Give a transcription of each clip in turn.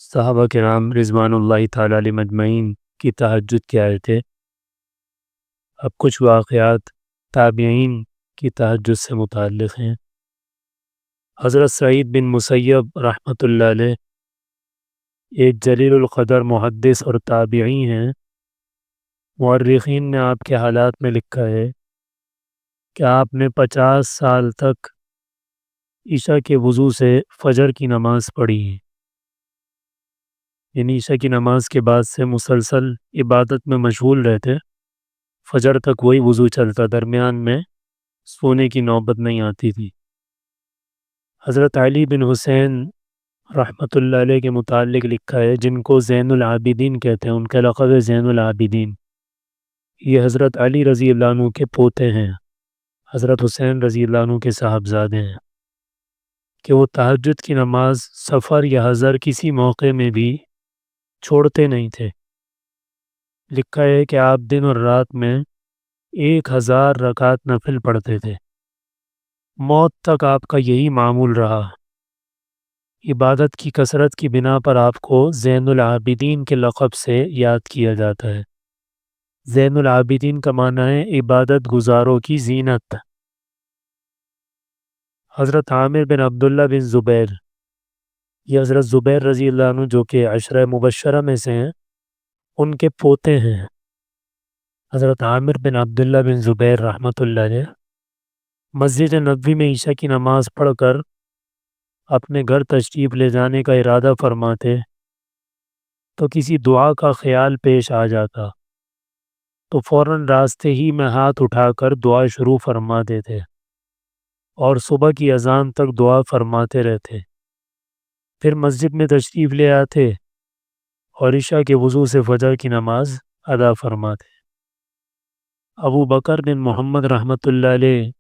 صحابہ کرام رضوان اللہ تعالیٰ علیہم اجمعین کی تہجد کے آئے تھے۔ اب کچھ واقعات تابعین کی تہجد سے متعلق ہیں۔ حضرت سعید بن مسیب رحمۃ اللہ علیہ ایک جلیل القدر محدث اور تابعی ہیں۔ مورخین نے آپ کے حالات میں لکھا ہے کہ آپ نے 50 سال تک عشاء کے وضو سے فجر کی نماز پڑھی ہے، یعنی عشاء کی نماز کے بعد سے مسلسل عبادت میں مشغول رہتے، فجر تک وہی وضو چلتا، درمیان میں سونے کی نوبت نہیں آتی تھی۔ حضرت علی بن حسین رحمۃ اللہ علیہ کے متعلق لکھا ہے، جن کو زین العابدین کہتے ہیں، ان کا لقب ہے زین العابدین۔ یہ حضرت علی رضی اللہ عنہ کے پوتے ہیں، حضرت حسین رضی اللہ عنہ کے صاحبزادے ہیں، کہ وہ تہجد کی نماز سفر یا حضر کسی موقع میں بھی چھوڑتے نہیں تھے۔ لکھا ہے کہ آپ دن اور رات میں 1000 رکعت نفل پڑھتے تھے۔ موت تک آپ کا یہی معمول رہا۔ عبادت کی کثرت کی بنا پر آپ کو زین العابدین کے لقب سے یاد کیا جاتا ہے۔ زین العابدین کا معنی ہے عبادت گزاروں کی زینت۔ حضرت عامر بن عبداللہ بن زبیر، یہ حضرت زبیر رضی اللہ عنہ جو کہ عشرہ مبشرہ میں سے ہیں، ان کے پوتے ہیں۔ حضرت عامر بن عبداللہ بن زبیر رحمۃ اللہ علیہ مسجد نبوی میں عشاء کی نماز پڑھ کر اپنے گھر تشریف لے جانے کا ارادہ فرماتے تو کسی دعا کا خیال پیش آ جاتا تو فوراً راستے ہی میں ہاتھ اٹھا کر دعا شروع فرما دیتے اور صبح کی اذان تک دعا فرماتے رہتے۔ پھر مسجد میں تشریف لے آتے اور عشاء کے وضو سے فجر کی نماز ادا فرماتے۔ ابو بکر بن محمد رحمۃ اللہ علیہ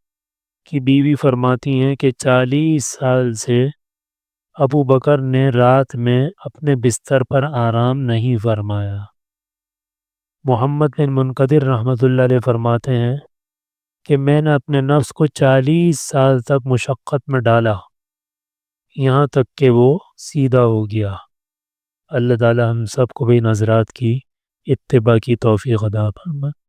کی بیوی فرماتی ہیں کہ 40 سال سے ابو بکر نے رات میں اپنے بستر پر آرام نہیں فرمایا۔ محمد بن منقدر رحمۃ اللہ علیہ فرماتے ہیں کہ میں نے اپنے نفس کو 40 سال تک مشقت میں ڈالا، یہاں تک کہ وہ سیدھا ہو گیا۔ اللہ تعالی ہم سب کو بھی نظرات کی اتباع کی توفیق عطا فرمائے۔